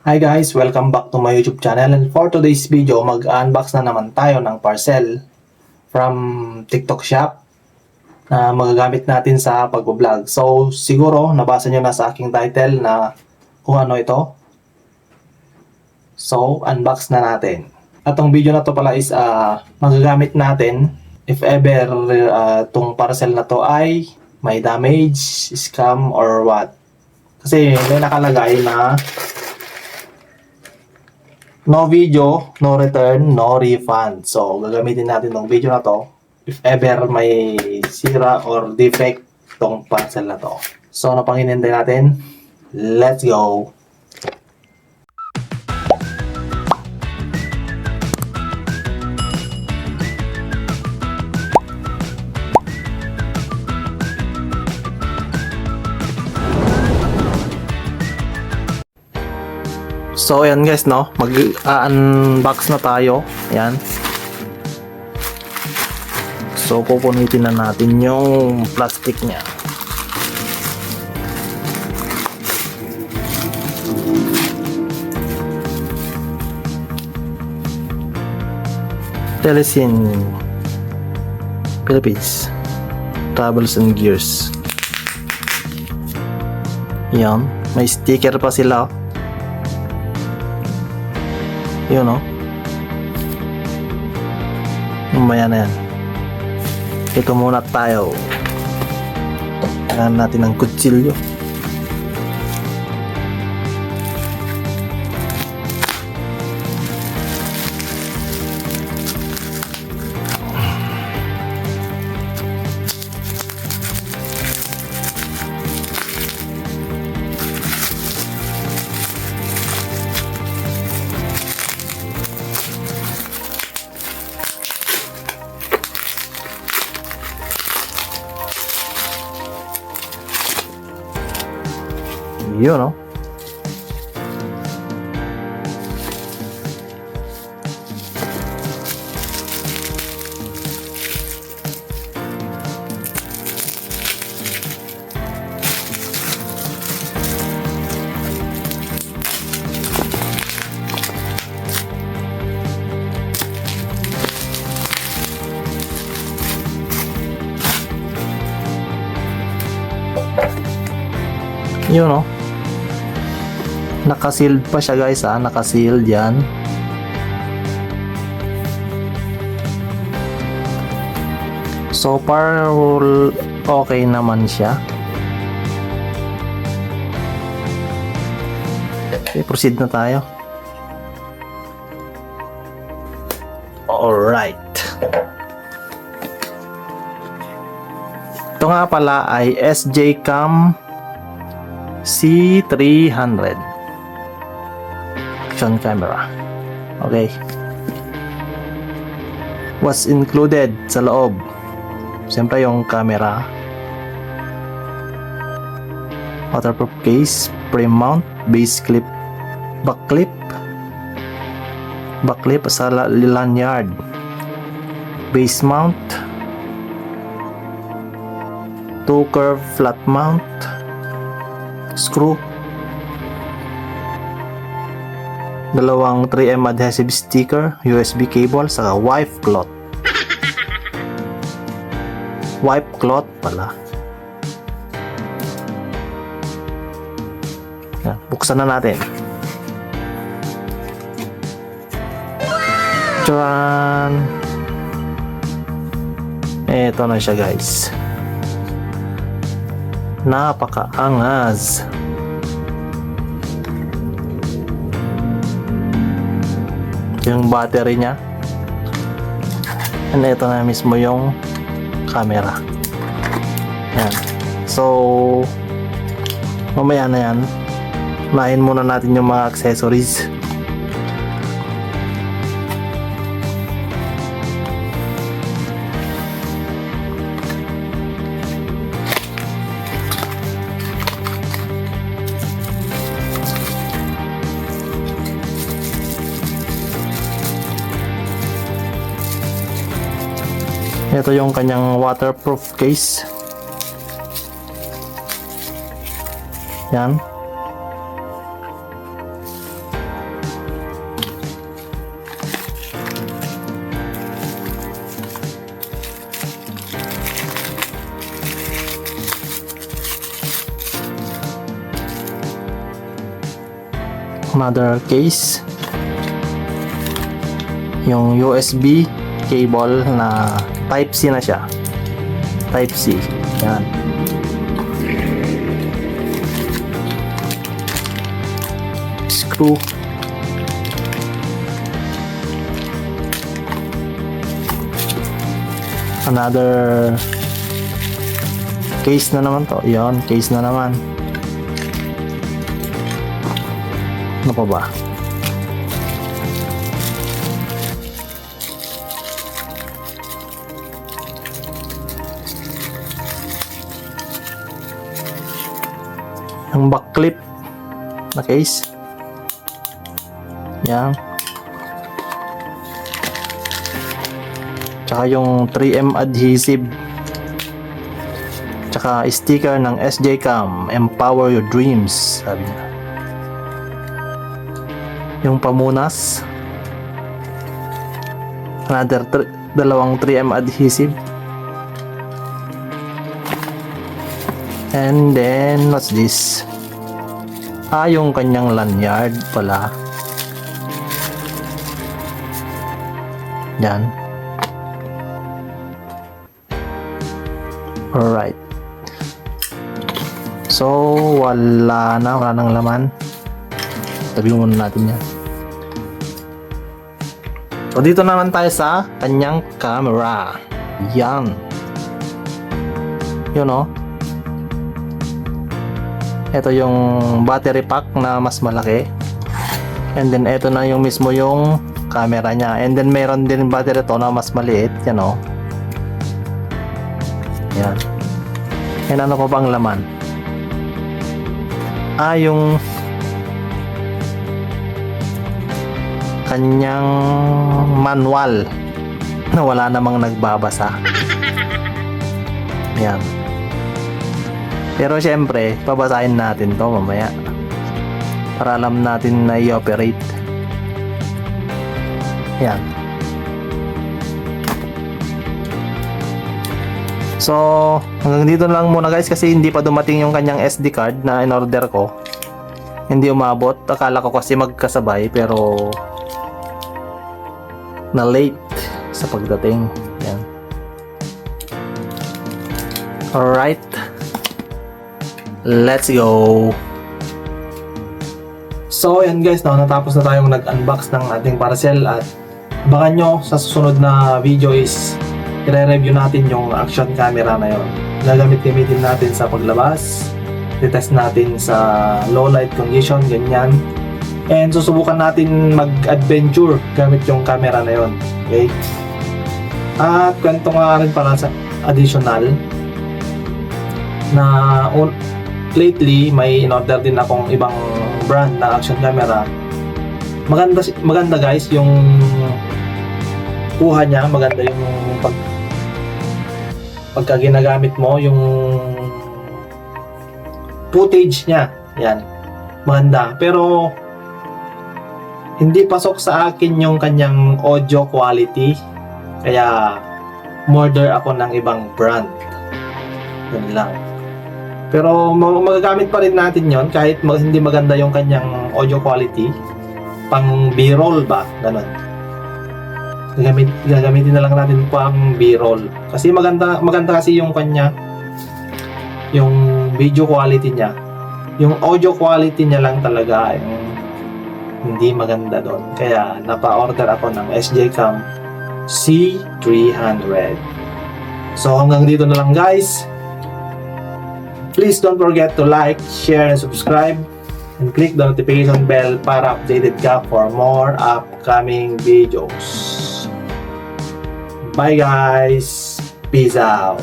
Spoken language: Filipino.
Hi guys! Welcome back to my YouTube channel, and for today's video, mag-unbox na naman tayo ng parcel from TikTok Shop na magagamit natin sa pag-vlog. So siguro nabasa nyo na sa aking title na kung ano ito. So unbox na natin. At ang video na to pala is magagamit natin if ever tong parcel na to ay may damage, scam or what. Kasi may nakalagay na no video, no return, no refund. So, gagamitin natin tong video na to if ever may sira or defect tong parcel na to. So, ano pang hinihintay natin? Let's go! So ayan guys, no, mag-unbox na tayo. Ayan. So pupunitin na natin yung plastic niya. Telesin Philippines Travels and Gears. Yan, may sticker pa sila. Yun, no? Mamaya na yan. Ito muna tayo. Kailangan natin ng kutsilyo. Yun, no? Yun, no? Naka-sealed pa siya guys, naka-sealed yan. So far okay naman siya. Okay, proceed na tayo. Alright. Ito nga pala ay SJCam C300 action camera. Okay. What's included sa loob? Siyempre yung camera, waterproof case, frame mount, base clip, back clip sa lanyard, base mount, 2 curve flat mount, screw, dalawang 3M adhesive sticker, USB cable, saka wipe cloth. Wipe cloth pala. Yan, buksan na natin. Tcharan! Eto na siya guys. Napakaangas. Yung battery niya, and ito na mismo yung camera. Yan. So mamaya na yan, unahin muna natin yung mga accessories. Ito yung kanyang waterproof case. Yan. Another case. Yung USB cable na Type C na siya. Type C. Yan. Screw. Another case na naman to. Yan, case na naman. Ano pa ba? Ang back clip na case. Yan. Tsaka yung 3M adhesive. Tsaka sticker ng SJCam, Empower Your Dreams, sabi niya. Yung pamunas. Another dalawang 3M adhesive. And then, what's this? Yung kanyang lanyard pala. Yan. Alright. So, wala nang laman. Tabi muna natin yan. So, dito naman tayo sa kanyang camera. Yan. Yun o. Ito yung battery pack na mas malaki. And then, ito na yung mismo yung camera niya. And then, meron din battery to na mas maliit. Yan o. Yan. And ano pa bang laman? Yung kanyang manual na wala namang nagbabasa. Yan. Pero syempre, babasahin natin to mamaya para alam natin na i-operate. Yan. So, hanggang dito lang muna guys kasi hindi pa dumating yung kanyang SD card na in-order ko. Hindi umabot. Akala ko kasi magkasabay pero na late sa pagdating. Yan. Alright. Let's go. So, yan guys, natapos na tayong nag-unbox ng ating parcel at abangan nyo sa susunod na video is i-review natin yung action camera na yun. Gagamitin natin sa paglabas, i-test natin sa low light condition, ganyan. And susubukan natin mag-adventure gamit yung camera na yun. Okay? At kwento nga rin pala sa additional na lately may in-order din akong ibang brand na action camera. Maganda guys yung kuha niya, maganda yung pagka ginagamit mo yung footage niya. Yan. Maganda. Pero hindi pasok sa akin yung kanyang audio quality. Kaya order ako ng ibang brand. Yun lang. Pero magagamit pa rin natin yon kahit hindi maganda yung kanyang audio quality. Pang B-roll ba? Ganon. Gagamitin na lang natin pang B-roll. Kasi maganda kasi yung kanya, yung video quality niya. Yung audio quality niya lang talaga yung hindi maganda doon. Kaya napa-order ako ng SJCam C300. So hanggang dito na lang guys. Please don't forget to like, share, and subscribe. And click the notification bell para updated ka for more upcoming videos. Bye guys. Peace out.